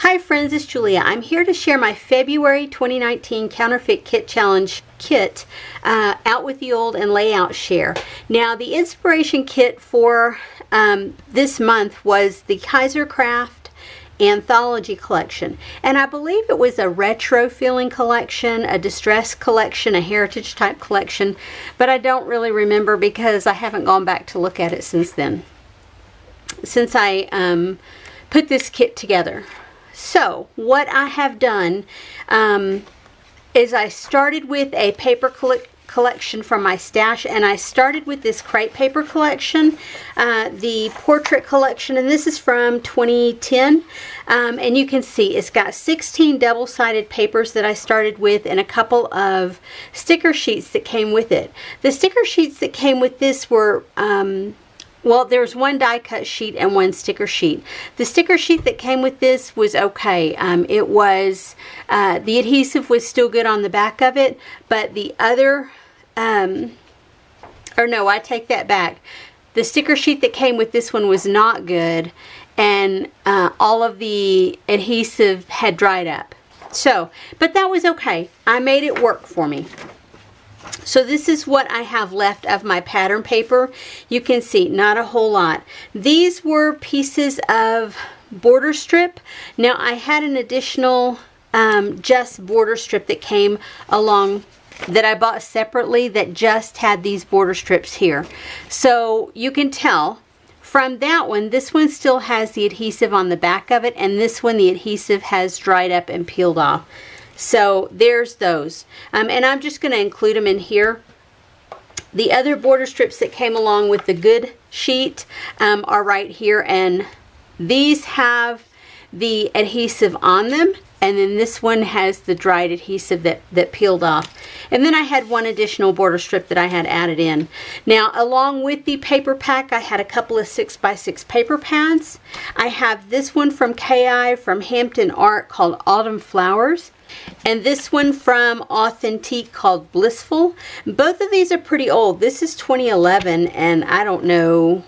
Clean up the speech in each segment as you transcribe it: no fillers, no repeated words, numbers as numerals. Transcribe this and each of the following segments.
Hi friends, it's Julia. I'm here to share my February 2019 Counterfeit Kit Challenge kit, Out with the Old and Layout Share. Now the inspiration kit for this month was the Kaiser Craft Anthology Collection, and I believe it was a retro feeling collection, a distress collection, a heritage type collection, but I don't really remember because I haven't gone back to look at it since then, since I put this kit together. So what I have done is I started with a paper collection from my stash, and I started with this crepe paper collection, the portrait collection, and this is from 2010, and you can see it's got 16 double-sided papers that I started with and a couple of sticker sheets that came with it. The sticker sheets that came with this were well, there's one die cut sheet and one sticker sheet. The sticker sheet that came with this was okay. It was, the adhesive was still good on the back of it, but the other, or no, I take that back. The sticker sheet that came with this one was not good, and all of the adhesive had dried up. So, but that was okay. I made it work for me. So this is what I have left of my pattern paper. You can see not a whole lot. These were pieces of border strip. Now I had an additional just border strip that came along that I bought separately that just had these border strips here. So you can tell from that one, this one still has the adhesive on the back of it, and this one the adhesive has dried up and peeled off. So there's those, and I'm just going to include them in here. The other border strips that came along with the good sheet are right here, and these have the adhesive on them, and then this one has the dried adhesive that peeled off. And then I had one additional border strip that I had added in. Now along with the paper pack, I had a couple of 6x6 paper pads. I have this one from KI from Hampton Art called Autumn Flowers, and this one from Authentique called Blissful. Both of these are pretty old. This is 2011, and I don't know,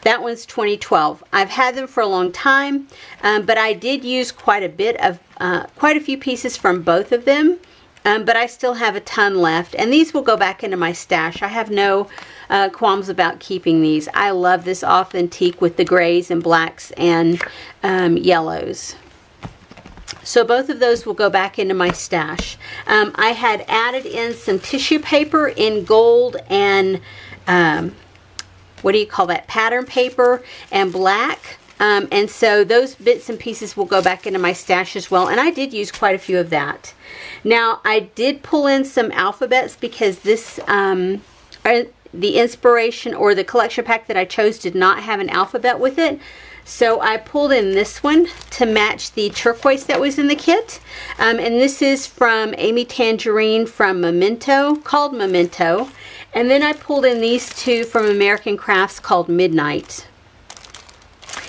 that one's 2012. I've had them for a long time, but I did use quite a few pieces from both of them, but I still have a ton left, and these will go back into my stash. I have no qualms about keeping these. I love this Authentique with the grays and blacks and yellows. So both of those will go back into my stash. I had added in some tissue paper in gold and what do you call that, pattern paper and black, and so those bits and pieces will go back into my stash as well, and I did use quite a few of that. Now I did pull in some alphabets because this the inspiration or the collection pack that I chose did not have an alphabet with it. So I pulled in this one to match the turquoise that was in the kit. And this is from Amy Tangerine from Memento, called Memento. And then I pulled in these two from American Crafts called Midnight.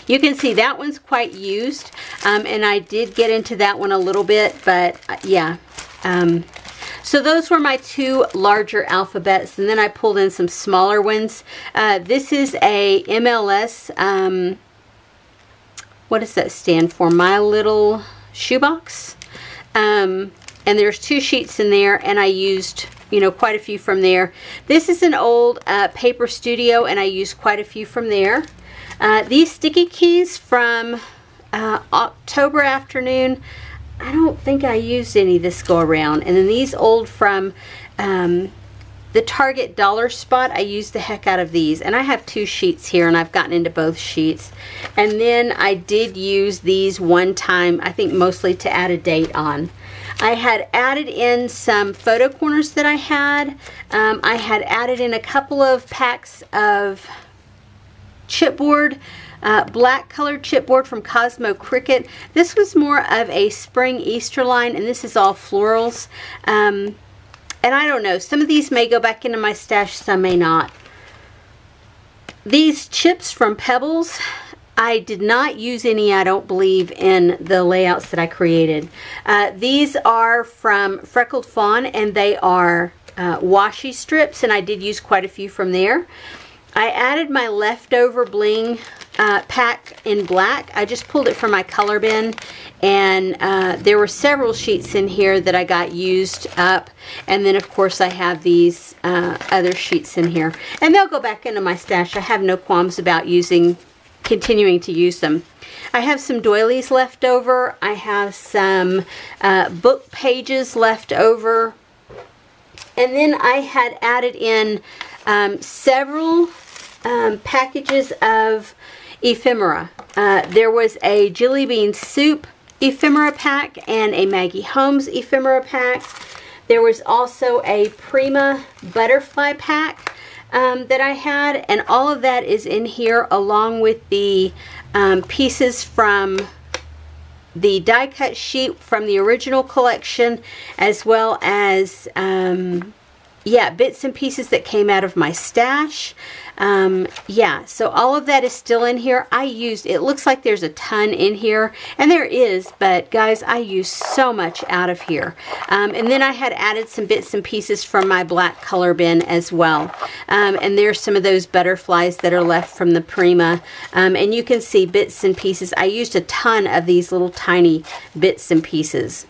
You can see that one's quite used. And I did get into that one a little bit, but yeah. So those were my two larger alphabets. And then I pulled in some smaller ones. This is a MLS, what does that stand for? My Little Shoebox. And there's two sheets in there, and I used, you know, quite a few from there. This is an old Paper Studio, and I used quite a few from there. These sticky keys from October Afternoon, I don't think I used any this go around. And then these old from the Target Dollar Spot, I used the heck out of these, and I have two sheets here, and I've gotten into both sheets. And then I did use these one time, I think mostly to add a date on. I had added in some photo corners that I had. I had added in a couple of packs of chipboard, black colored chipboard from Cosmo Cricket. This was more of a spring Easter line, and this is all florals. And I don't know, some of these may go back into my stash, some may not. These chips from Pebbles, I did not use any, I don't believe, in the layouts that I created. These are from Freckled Fawn, and they are washi strips, and I did use quite a few from there. I added my leftover bling pack in black. I just pulled it from my color bin, and there were several sheets in here that I got used up, and then of course I have these other sheets in here, and they'll go back into my stash. I have no qualms about continuing to use them. I have some doilies left over. I have some book pages left over, and then I had added in several packages of ephemera. There was a Jelly Bean Soup ephemera pack and a Maggie Holmes ephemera pack. There was also a Prima butterfly pack that I had, and all of that is in here, along with the pieces from the die cut sheet from the original collection, as well as yeah, bits and pieces that came out of my stash. Yeah, so all of that is still in here. It looks like there's a ton in here, and there is, but guys, I use so much out of here. And then I had added some bits and pieces from my black color bin as well. And there's some of those butterflies that are left from the Prima. And you can see bits and pieces. I used a ton of these little tiny bits and pieces.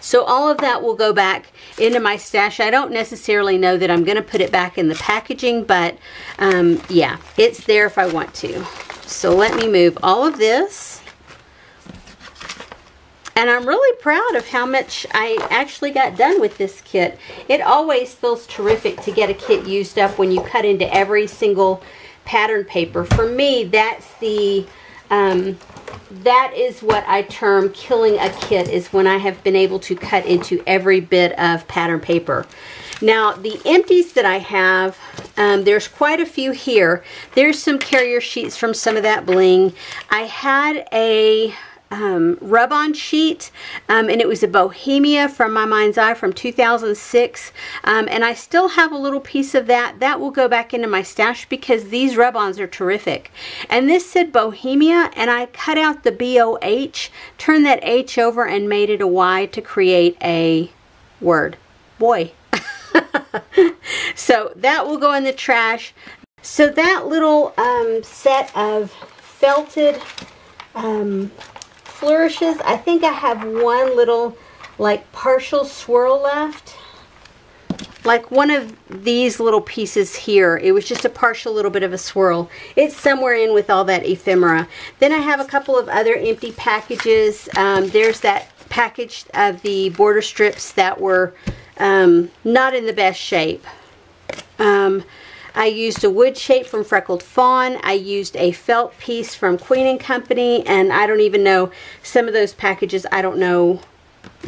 So all of that will go back into my stash. I don't necessarily know that I'm going to put it back in the packaging, but yeah, it's there if I want to. So let me move all of this. And I'm really proud of how much I actually got done with this kit. It always feels terrific to get a kit used up when you cut into every single pattern paper. For me, that's the... that is what I term killing a kit, is when I have been able to cut into every bit of pattern paper. Now, the empties that I have, there's quite a few here. There's some carrier sheets from some of that bling. I had a rub-on sheet, and it was a Bohemia from My Mind's Eye from 2006, and I still have a little piece of that. That will go back into my stash because these rub-ons are terrific. And this said Bohemia, and I cut out the B-O-H, turned that H over and made it a Y to create a word, boy. So that will go in the trash. So that little set of felted flourishes, I think I have one little like partial swirl left, like one of these little pieces here. It was just a partial little bit of a swirl. It's somewhere in with all that ephemera. Then I have a couple of other empty packages. There's that package of the border strips that were not in the best shape. I used a wood shape from Freckled Fawn. I used a felt piece from Queen & Company, and I don't even know some of those packages. I don't know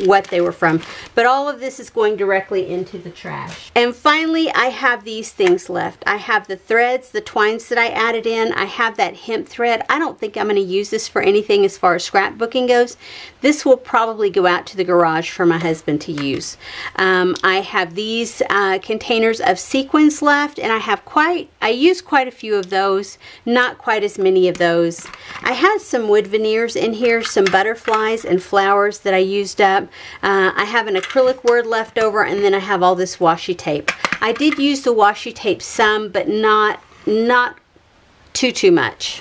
what they were from, but all of this is going directly into the trash. And finally, I have these things left. I have the threads, the twines that I added in. I have that hemp thread. I don't think I'm going to use this for anything as far as scrapbooking goes. This will probably go out to the garage for my husband to use. I have these containers of sequins left, and I used quite a few of those, not quite as many of those. I had some wood veneers in here, some butterflies and flowers that I used up. I have an acrylic word left over, and then I have all this washi tape. I did use the washi tape some, but not too much.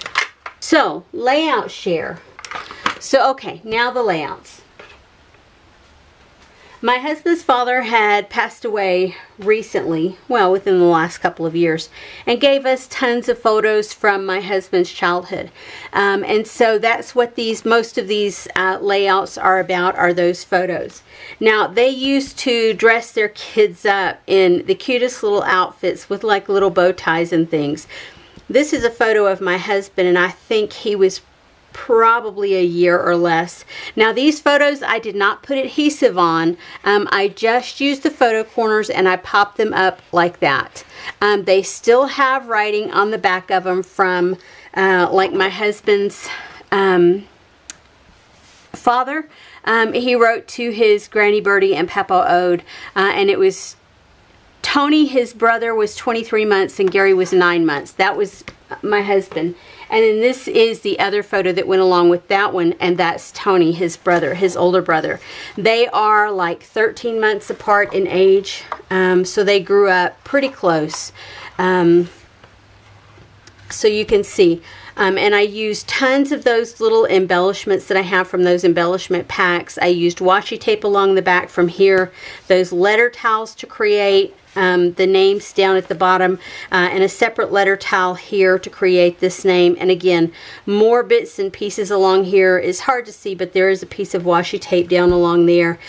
So, layout share. So, okay, now the layouts. My husband's father had passed away recently, well, within the last couple of years, and gave us tons of photos from my husband's childhood. And so that's what most of these layouts are about, are those photos. Now, they used to dress their kids up in the cutest little outfits with like little bow ties and things. This is a photo of my husband, and I think he was probably a year or less. Now, these photos I did not put adhesive on. I just used the photo corners and I popped them up like that. They still have writing on the back of them from like my husband's father. He wrote to his Granny Birdie and Papa Ode, and it was Tony, his brother, was 23 months and Gary was 9 months. That was my husband. And then this is the other photo that went along with that one, and that's Tony, his brother, his older brother. They are like 13 months apart in age, so they grew up pretty close. so you can see. And I used tons of those little embellishments that I have from those embellishment packs. I used washi tape along the back from here, those letter towels to create the names down at the bottom, and a separate letter towel here to create this name. And again, more bits and pieces along here. Is hard to see, but there is a piece of washi tape down along there.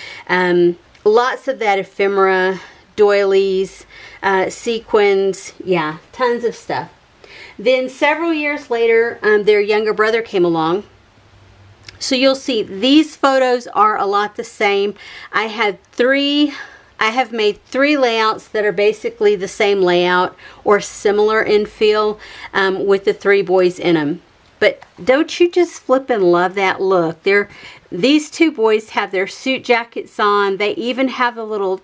Lots of that ephemera, doilies, sequins, yeah, tons of stuff. Then several years later, their younger brother came along. So you'll see these photos are a lot the same. I have made 3 layouts that are basically the same layout or similar in feel, with the 3 boys in them. But don't you just flip and love that look? These 2 boys have their suit jackets on. They even have a little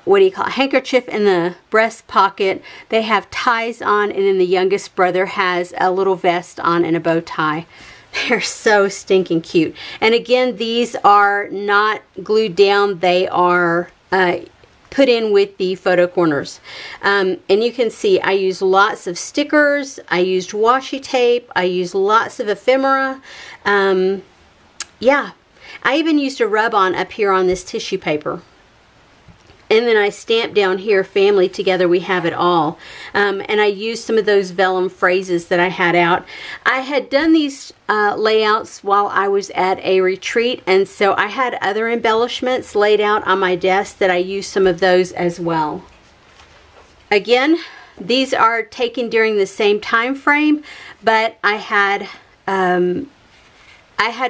what do you call it, handkerchief in the breast pocket. They have ties on, and then the youngest brother has a little vest on and a bow tie. They're so stinking cute. And again, these are not glued down. They are put in with the photo corners. And you can see I use lots of stickers. I used washi tape. I used lots of ephemera. Yeah, I even used a rub-on up here on this tissue paper. And then I stamped down here, family together we have it all. And I used some of those vellum phrases that I had out. I had done these layouts while I was at a retreat, and so I had other embellishments laid out on my desk that I used some of those as well. Again, these are taken during the same time frame, but I had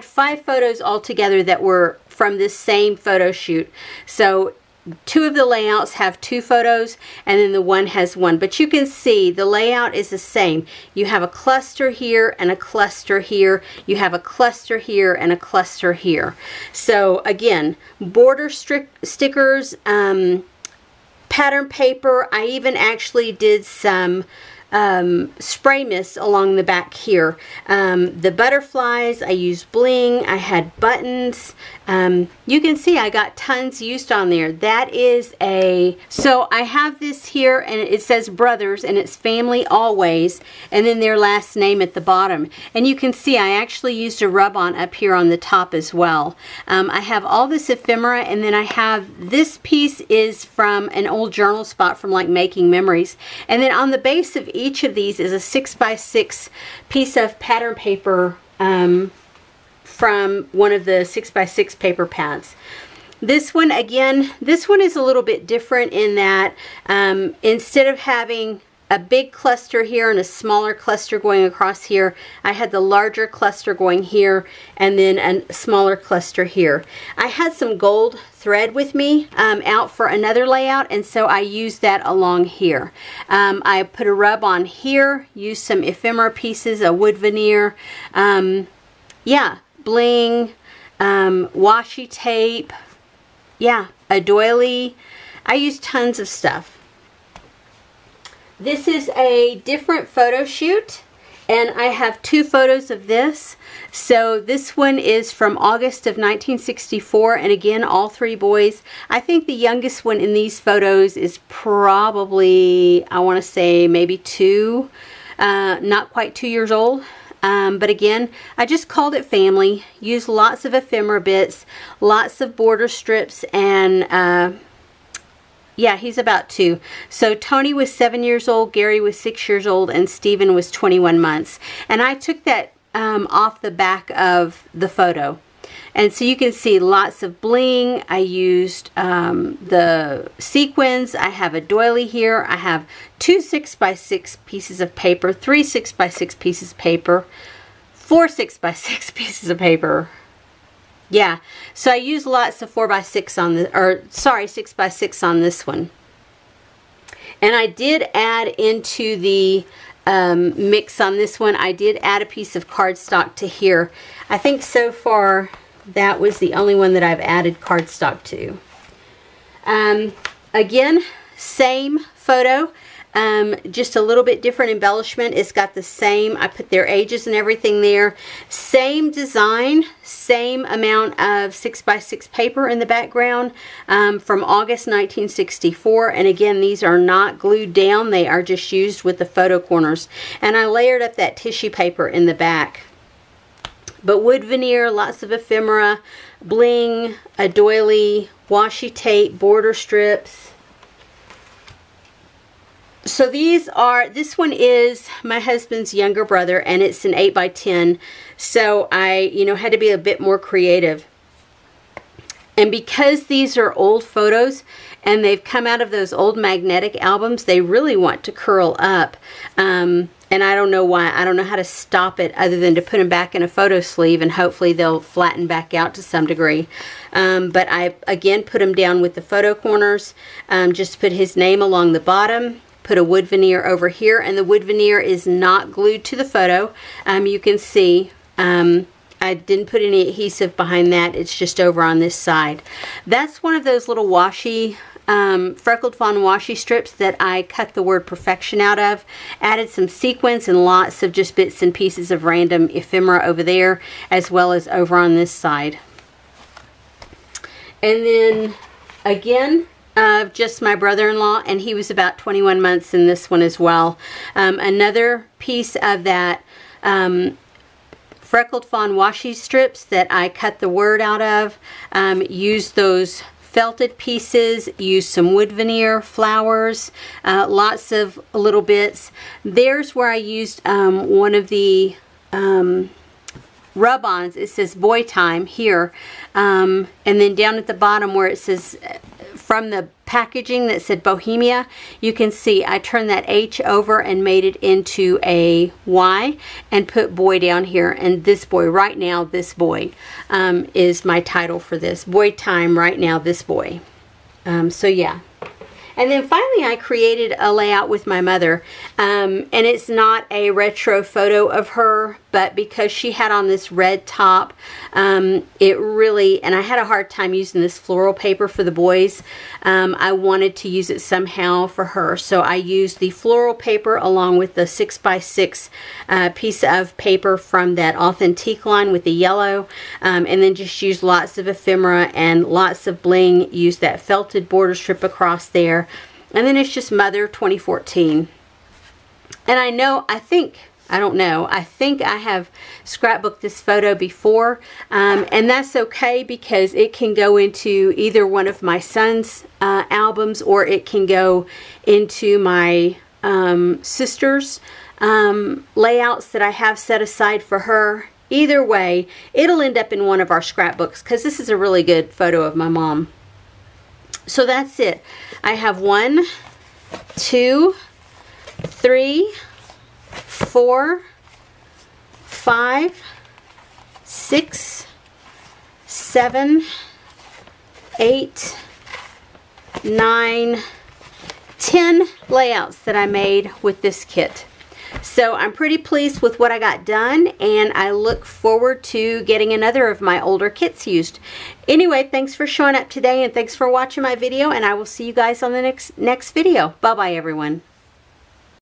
5 photos altogether that were from this same photo shoot. So 2 of the layouts have 2 photos, and then the one has 1. But you can see the layout is the same. You have a cluster here and a cluster here. You have a cluster here and a cluster here. So again, border stickers, pattern paper. I even actually did some spray mist along the back here. The butterflies, I used bling. I had buttons. You can see I got tons used on there. That is so I have this here, and it says brothers, and it's family always, and then their last name at the bottom. And you can see I actually used a rub-on up here on the top as well. I have all this ephemera, and then I have this piece is from an old journal spot from like Making Memories. And then on the base of each of these is a 6x6 piece of pattern paper from one of the 6x6 paper pads. This one, again, this one is a little bit different in that instead of having a big cluster here and a smaller cluster going across here, I had the larger cluster going here and then a smaller cluster here. I had some gold thread with me out for another layout, and so I used that along here. I put a rub on here, used some ephemera pieces, a wood veneer, yeah, bling, washi tape, yeah, a doily. I used tons of stuff. This is a different photo shoot, and I have 2 photos of this. So this one is from August of 1964, and again, all 3 boys. I think the youngest one in these photos is probably, I want to say maybe 2, not quite 2 years old. But again, I just called it family. Used lots of ephemera bits, lots of border strips, and yeah, he's about 2. So Tony was 7 years old, Gary was 6 years old, and Stephen was 21 months. And I took that off the back of the photo. And so you can see lots of bling. I used the sequins. I have a doily here. I have 2 6x6 pieces of paper, 3 6x6 pieces of paper, 4 6x6 pieces of paper. Yeah, so I used lots of 4x6 on the, or sorry, 6x6 on this one. And I did add into the mix on this one, I did add a piece of cardstock to here. I think so far that was the only one that I've added cardstock to. Again, same photo. just a little bit different embellishment. It's got the same, I put their ages and everything there. Same design, same amount of 6x6 paper in the background, from August 1964. And again, these are not glued down. They are just used with the photo corners. And I layered up that tissue paper in the back. But wood veneer, lots of ephemera, bling, a doily, washi tape, border strips. So these are, this one is my husband's younger brother, and it's an 8x10. So I, had to be a bit more creative. And because these are old photos and they've come out of those old magnetic albums, they really want to curl up. And I don't know why. I don't know how to stop it other than to put them back in a photo sleeve, and hopefully they'll flatten back out to some degree. But I, again, put them down with the photo corners. Just put his name along the bottom. Put a wood veneer over here, and the wood veneer is not glued to the photo. You can see I didn't put any adhesive behind that. It's just over on this side. That's one of those little washi freckled fawn washi strips that I cut the word perfection out of. Added some sequins and lots of just bits and pieces of random ephemera over there, as well as over on this side. And then again, just my brother-in-law, and he was about 21 months in this one as well. Another piece of that freckled fawn washi strips that I cut the word out of. Used those felted pieces, used some wood veneer, flowers, lots of little bits. There's where I used one of the rub-ons. It says boy time here, and then down at the bottom where it says from the packaging that said Bohemia, you can see I turned that H over and made it into a Y and put boy down here. And this boy right now, this boy is my title for this. Boy time right now, this boy. So yeah. And then finally I created a layout with my mother, and it's not a retro photo of her, but because she had on this red top, it really, and I had a hard time using this floral paper for the boys. I wanted to use it somehow for her, so I used the floral paper along with the 6x6 piece of paper from that Authentique line with the yellow, and then just used lots of ephemera and lots of bling. Used that felted border strip across there. And then it's just Mother 2014. And I think I have scrapbooked this photo before. And that's okay, because it can go into either one of my son's albums, or it can go into my sister's layouts that I have set aside for her. Either way, it'll end up in one of our scrapbooks, because this is a really good photo of my mom. So that's it. I have 1, 2, 3, 4, 5, 6, 7, 8, 9, 10 layouts that I made with this kit. So I'm pretty pleased with what I got done, and I look forward to getting another of my older kits used. Anyway, thanks for showing up today, and thanks for watching my video, and I will see you guys on the next video. Bye-bye, everyone.